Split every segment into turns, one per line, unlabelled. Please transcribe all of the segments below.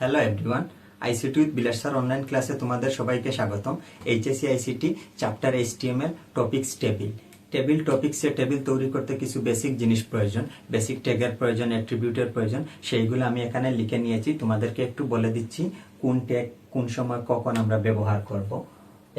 Hello everyone, ICT with Vilas sir online ক্লাসে তোমাদের সবাইকে স্বাগতম। HSC ICT chapter HTML topics table তৈরি করতে কিছু বেসিক জিনিস প্রয়োজন, বেসিক ট্যাগের প্রয়োজন, অ্যাট্রিবিউটের প্রয়োজন। সেইগুলো আমি এখানে লিখে নিয়েছি, তোমাদেরকে একটু বলে দিচ্ছি কোন ট্যাগ কোন সময় কখন আমরা ব্যবহার করব।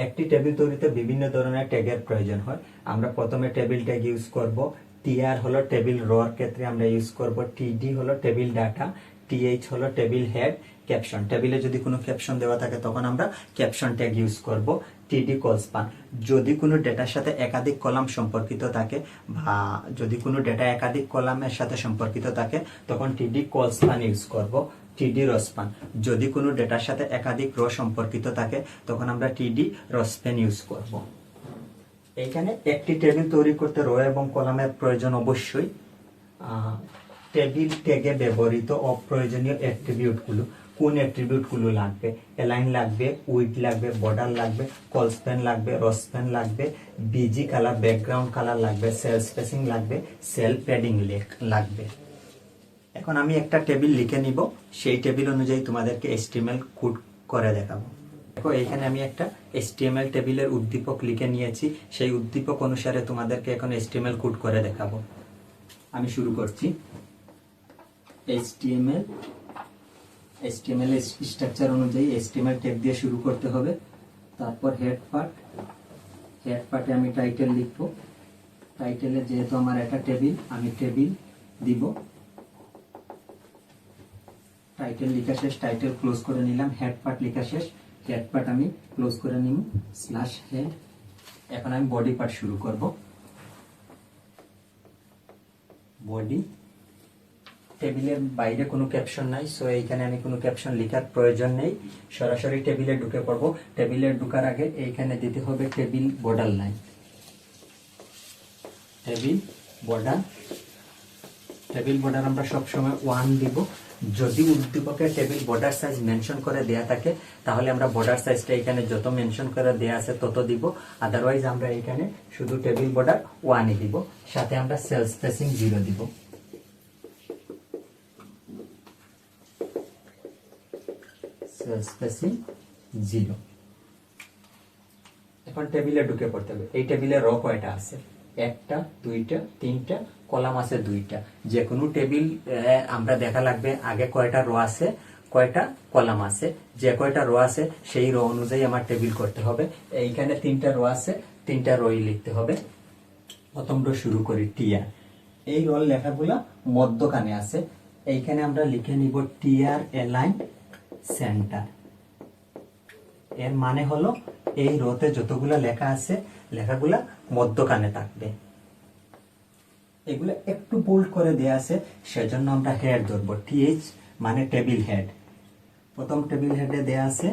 একটি টেবিল তৈরিতে বিভিন্ন ধরনের ট্যাগের প্রয়োজন হয়। আমরা প্রথমে টেবিল ট্যাগ ইউজ করব। টিআর হলো টেবিল রোর ক্ষেত্রে আমরা ইউজ করব। টিডি হলো টেবিল ডাটা। টিএইচ হলো টেবিল হেড। ক্যাপশন, টেবিলে যদি কোনো ক্যাপশন দেওয়া থাকে তখন আমরা ক্যাপশন ট্যাগ ইউজ করব। টিডি কলস্পান, যদি কোনো ডেটার সাথে একাধিক কলাম সম্পর্কিত থাকে বা যদি কোনো ডেটা একাধিক কলামের সাথে সম্পর্কিত থাকে তখন টিডি কলস্পান ইউজ করব। টিডি রসপান, যদি কোনো ডেটার সাথে একাধিক রো সম্পর্কিত থাকে তখন আমরা টিডি রসপেন ইউজ করব। এখানে একটি টেবিল তৈরি করতে রো এবং কলামের প্রয়োজন অবশ্যই। টেবিল ট্যাগে ব্যবহৃত অপ্রয়োজনীয় অ্যাট্রিবিউটগুলো, কোন অ্যাট্রিবিউটগুলো লাগবে? অ্যালাইন লাগবে, উইডথ লাগবে, বর্ডার লাগবে, কলস্পেন লাগবে, রসপেন লাগবে, বিজি কালার, ব্যাকগ্রাউন্ড কালার লাগবে, সেল স্পেসিং লাগবে, সেল প্যাডিং লাগবে। এখন আমি একটা টেবিল লিখে নিব, সেই টেবিল অনুযায়ী তোমাদেরকে HTML কোড করে দেখাবো। দেখো এইখানে আমি একটা HTML টেবিলের উদ্দীপক লিখে নিয়েছি, সেই উদ্দীপক অনুসারে তোমাদেরকে এখন HTML কোড করে দেখাবো। আমি শুরু করছি। HTML স্ট্রাকচার অনুযায়ী HTML ট্যাগ দিয়ে শুরু করতে হবে। তারপর হেড পার্টে আমি টাইটেল লিখব। টাইটেলে যেহেতু আমার একটা টেবিল, আমি টেবিল দিব। টাইটেল লেখা শেষ, টাইটেল ক্লোজ করে নিলাম। হেড পার্ট লেখা শেষ, হেড পার্ট আমি ক্লোজ করে নিব /হেড। এখন আমি বডি পার্ট শুরু করব। বডি, টেবিলের বাইরে কোনো ক্যাপশন নাই, সো এইখানে আমি কোনো ক্যাপশন লেখার প্রয়োজন নেই, সরাসরি টেবিলে ঢুকে পড়ব। টেবিলে ঢুকার আগে এইখানে দিতে হবে table border line. Table border আমরা সবসময় 1 দিব। যদি উদ্দীপকে টেবিল বর্ডার সাইজ মেনশন করে দেয়া থাকে তাহলে আমরা বর্ডার সাইজটা এখানে যত মেনশন করে দেয়া আছে তত দিব, আদারওয়াইজ আমরা এখানে শুধু টেবিল বর্ডার 1ই দিব। সাথে আমরা সেল স্পেসিং 0 দিব। Sell spacing 0। এখন টেবিলে ঢুকে পড়তে হবে। এই টেবিলে রো কয়টা আছে? 1টা, 2টা, 3টা, কলাম আছে 2টা। যে কোনো টেবিল আমরা দেখা লাগবে আগে কয়টা রো আছে, কয়টা কলাম আছে। যে কয়টা রো আছে সেই রো অনুযায়ী আমার টেবিল করতে হবে। এইখানে 3টা রো আছে, 3টা রোই লিখতে হবে। প্রথম রো শুরু করি টিআর। এই রোর লেখাগুলা মধ্যখানে আছে, এইখানে আমরা লিখে নিব টিআর অ্যালাইন সেন্টার। এর মানে হলো এই রোতে যতগুলা লেখা আছে লেখাগুলা মধ্যখানে থাকবে। এগুলো একটু বোল্ড করে দেয়া আছে, সেজন্য আমরা হেড ধরবো। টিএইচ মানে টেবিল হেড। প্রথম টেবিল হেডে দেয়া আছে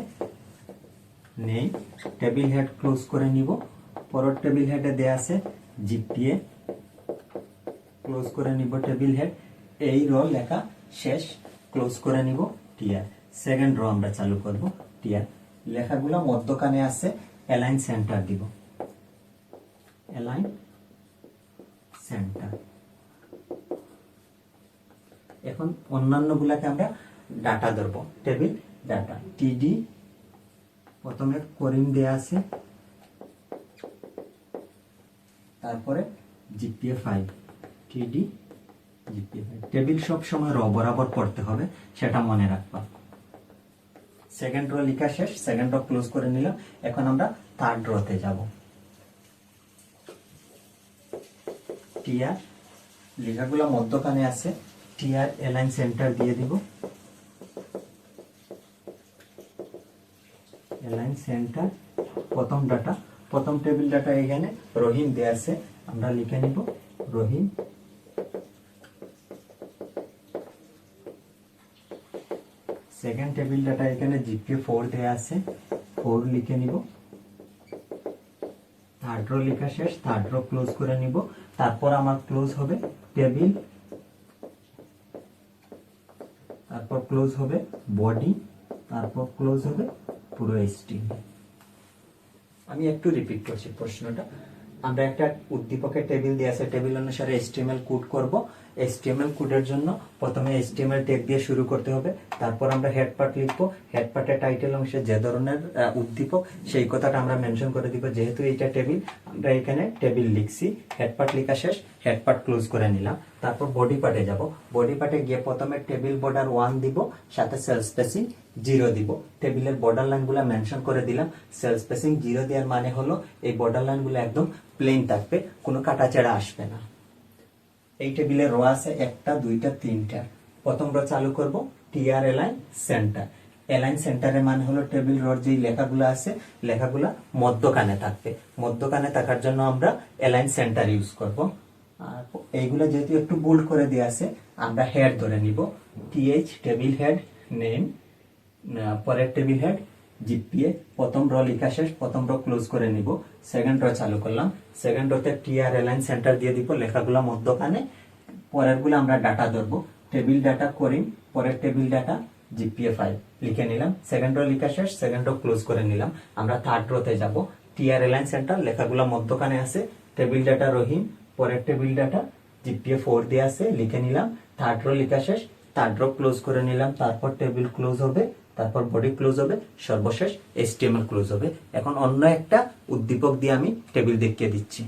নেই, টেবিল হেড ক্লোজ করে নিব। পরের টেবিল হেডে দেয়া আছে জিপিএ, ক্লোজ করে নিব টেবিল হেড। এই রো লেখা শেষ, ক্লোজ করে নিব টিআর। সেকেন্ড রো আমরা চালু করব টিআর। লেখাগুলো মধ্যখানে আছে, অ্যালাইন সেন্টার দিব। Align centre. এখন অন্যান্য গুলাকে আমরা ডাটা ধরব। টেবিল ডাটা, টিডি প্রথমে করিম দেয়া আছে, তারপরে জিপিএ 5, টিডি জিপিএ 5। টেবিল সব সময় রো বরাবর পড়তে হবে, সেটা মনে রাখবা। সেকেন্ড রো লেখা শেষ, সেকেন্ড রো ক্লোজ করে নিলাম। এখন আমরা থার্ড রোতে যাব। টিআর লেখাগুলো মধ্যখানে আছে, টিআর অ্যালাইন সেন্টার দিয়ে দিব। অ্যালাইন সেন্টার, প্রথম ডাটা, প্রথম টেবিল ডাটা এখানে রহিম দেয়া আছে, আমরা লিখে নিব রহিম। সেকেন্ড টেবিল ডাটা এখানে জিপিএ 4 দেয়া আছে, 4 লিখে নিব। থার্ড রো লেখা শেষ, থার্ড রো ক্লোজ করে নিব। তারপর আমার ক্লোজ হবে টেবিল, তারপর ক্লোজ হবে বডি, তারপর ক্লোজ হবে পুরো HTML। আমি একটু রিপিট করছি প্রশ্নটা। আমরা একটা উদ্দীপকের টেবিল দিয়ে আছে, টেবিল অনুসারে HTML কোড করব। HTML কোডের জন্য প্রথমে HTML ট্যাগ দিয়ে শুরু করতে হবে, তারপর আমরা হেড পার্ট লিখবো। হেড পার্টের টাইটেল অংশে যে ধরনের উদ্দীপক সেই কথাটা আমরা মেনশন করে দিব। যেহেতু এটা টেবিল, আমরা এখানে টেবিল লিখছি। হেড পার্ট লেখা শেষ, হেড পার্ট ক্লোজ করে নিলাম। তারপর বডি পার্টে যাব। বডি পার্টে গিয়ে প্রথমে টেবিল বর্ডার 1 দিব, সাথে সেল স্পেসিং 0 দিব। টেবিলের বর্ডার লাইনগুলো মেনশন করে দিলাম। সেল স্পেসিং 0 দেওয়ার মানে হলো এই বর্ডার লাইনগুলো একদম প্লেন থাকবে, কোনো কাটাছেড়া আসবে না। এই টেবিলে রো আছে 1টা 2টা 3টা। প্রথম রো চালু করব টিআর এলাইন সেন্টার। এলাইন সেন্টারের মানে হলো টেবিল রোর যে লেখাগুলো আছে লেখাগুলা মধ্যখানে থাকবে। মধ্যখানে থাকার জন্য আমরা এলাইন সেন্টার ইউজ করব। আর এইগুলা যেহেতু একটু বোল্ড করে দেওয়া আছে, আমরা হেড ধরে নিব। টিএইচ টেবিল হেড নেম, পরের টেবিল হেড জিপিএ। প্রথম রো লেখা শেষ, প্রথম রো ক্লোজ করে নিব। সেকেন্ড রো চালু করলাম। সেকেন্ড রোতে টিআর এলাইন সেন্টার দিয়ে দিব, লেখাগুলো মধ্যখানে। পরের গুলো আমরা ডাটা ধরবো। টেবিল ডাটা করিম, পরের টেবিল ডাটা জিপিএ 5 লিখে নিলাম। সেকেন্ড রো লেখা শেষ, সেকেন্ড রো ক্লোজ করে নিলাম। আমরা থার্ড রোতে যাব। টিআর এলাইন সেন্টার, লেখাগুলো মধ্যখানে আছে। টেবিল ডাটা রহিম, পরের টেবিল ডাটা জিপিএ 4 দিয়ে আছে, লিখে নিলাম। থার্ড রো লেখা শেষ, থার্ড রো ক্লোজ করে নিলাম। তারপর টেবিল ক্লোজ হবে, তারপর বডি ক্লোজ হবে, সর্বশেষ HTML ক্লোজ হবে। এখন অন্য একটা উদ্দীপক দিয়ে আমি টেবিল দেখিয়ে দিচ্ছি।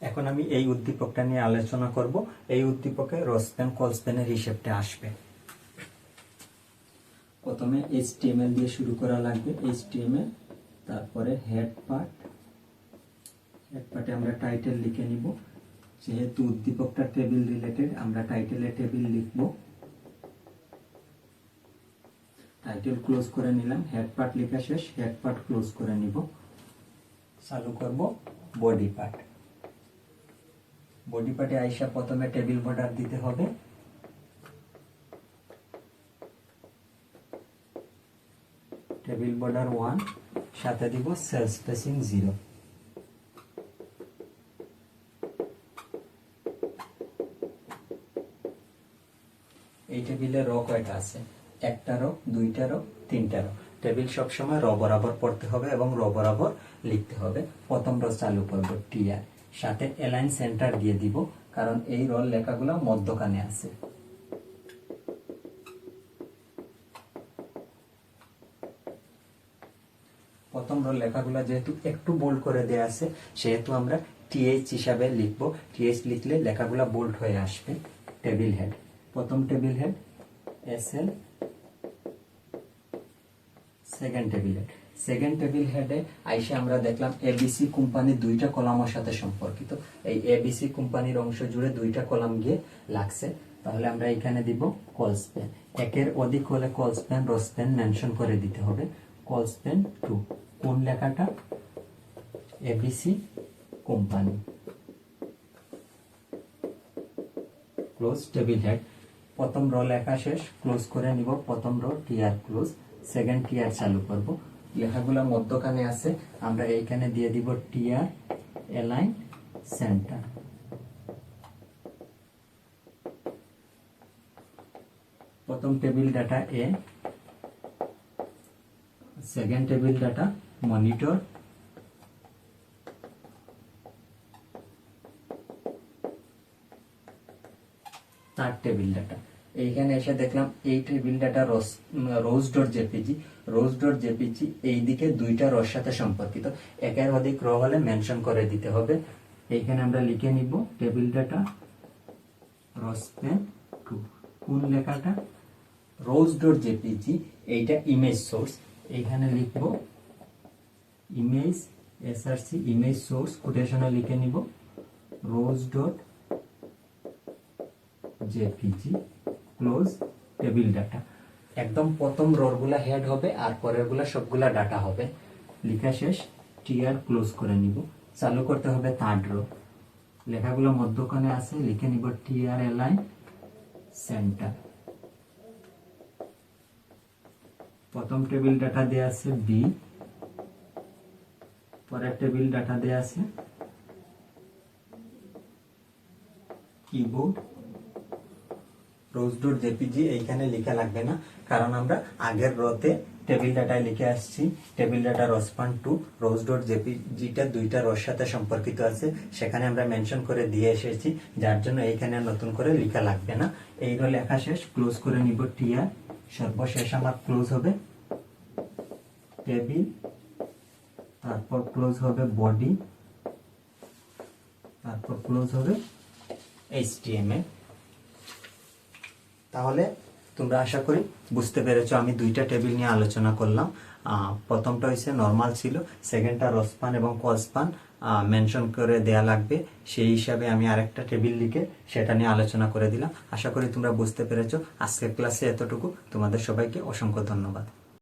এখন আমি এই উদ্দীপকটা নিয়ে আলোচনা করব। এই উদ্দীপকে রোস্পেন কলস্পেনের হিসেবটা আসবে। প্রথমে HTML দিয়ে শুরু করা লাগবে। HTML, তারপরে হেড পার্ট। হেড পার্টে আমরা টাইটেল লিখে নিব। যেহেতু উদ্দীপকটা টেবিল রিলেটেড, আমরা টাইটেলে টেবিল লিখব। টাইটেল ক্লোজ করে নিলাম। হেড পার্ট লেখা শেষ, হেড পার্ট ক্লোজ করে নিব। চালু করব বডি পার্ট। বডি পার্টে আইসা প্রথমে টেবিল বর্ডার দিতে হবে। টেবিল বর্ডার 1, সাথে দিব সেল স্পেসিং 0। এই টেবিলে রো কয়টা আছে? 1টা রো, 2টা রো, 3টা রো। টেবিল সবসময় রো বরাবর পড়তে হবে এবং রো বরাবর লিখতে হবে। প্রথম রো চালু করব টিআর, সাথে এলাইন সেন্টার দিয়ে দিব, কারণ এই রোল লেখাগুলো মধ্যখানে আছে। প্রথম রোল লেখাগুলো যেহেতু একটু বোল্ড করে দেয়া আছে, সেহেতু আমরা টিএইচ হিসাবে লিখব। টিএইচ লিখলে লেখাগুলো বোল্ড হয়ে আসবে। টেবিল হেড, প্রথম table head SL, second table head. Second table হেডে আইসে আমরা দেখলাম এবিসি কোম্পানি 2টা কলামের সাথে সম্পর্কিত। এই এবিসি কোম্পানির অংশ জুড়ে 2টা কলাম গিয়ে লাগছে। তাহলে আমরা এখানে দিব কলস্পেন। একের অধিক হলে কলস্পেন রোস্পেন মেনশন করে দিতে হবে। কলস্পেন 2, কোন লেখাটা? ABC company. Close table head. প্রথম রো লেখা শেষ, ক্লোজ করে নিব। প্রথম row TR close, second TR চালু করব। লেখাগুলো মধ্যখানে আছে, আমরা এইখানে দিয়ে দিব টিআর এলাইন সেন্টার। প্রথম টেবিল ডাটা এ, second table data monitor, third table data. এইখানে এসে দেখলাম এই table data rose dot JPG. Rose dot JPG এই দিকে 2টা রোর সাথে সম্পর্কিত। একের অধিক রো হলে মেনশন করে দিতে হবে। এইখানে আমরা লিখে নিব টেবিল ডাটা রোস্পেন 2, কোন লেখাটা? Rose dot JPG. এইটা ইমেজ সোর্স। এইখানে লিখব ইমেজ এসআরসি, ইমেজ সোর্স কোটেশনে লিখে নিব rose dot JPG close table data. একদম প্রথম রোর গুলা হেড হবে আর পরের গুলা সবগুলা ডাটা হবে। লেখা শেষ, টিআর ক্লোজ করে নিব। চালু করতে হবে থার্ড রো। লেখাগুলো মধ্যখানে আছে, লিখে নিব টিআর এলাইন সেন্টার। প্রথম টেবিল ডাটা দেয়া আছে বি, পরের টেবিল ডাটা দেয়া আছে কিবোর্ড। রোজ ডট জেপিজি এইখানে লেখা লাগবে না, কারণ আমরা আগের রোতে টেবিল ডাটায় লিখে আসছি টেবিল ডাটা রসপান টু রোজ ডট জেপিজিটা দুইটা রোর সাথে সম্পর্কিত আছে, সেখানে আমরা মেনশন করে দিয়ে এসেছি, যার জন্য এইখানে আর নতুন করে লেখা লাগবে না। এই রো লেখা শেষ, ক্লোজ করে নিব টিআর। সর্বশেষ আমার ক্লোজ হবে টেবিল, তারপর ক্লোজ হবে বডি, তারপর ক্লোজ হবে HTML। তাহলে তোমরা আশা করি বুঝতে পেরেছো আমি দুইটা টেবিল নিয়ে আলোচনা করলাম। প্রথমটা হচ্ছে নর্মাল ছিল, সেকেন্ডটা রসপান এবং কলস্পান মেনশন করে দেয়া লাগবে, সেই হিসাবে আমি আরেকটা টেবিল লিখে সেটা নিয়ে আলোচনা করে দিলাম। আশা করি তোমরা বুঝতে পেরেছো। আজকের ক্লাসে এতটুকু। তোমাদের সবাইকে অসংখ্য ধন্যবাদ।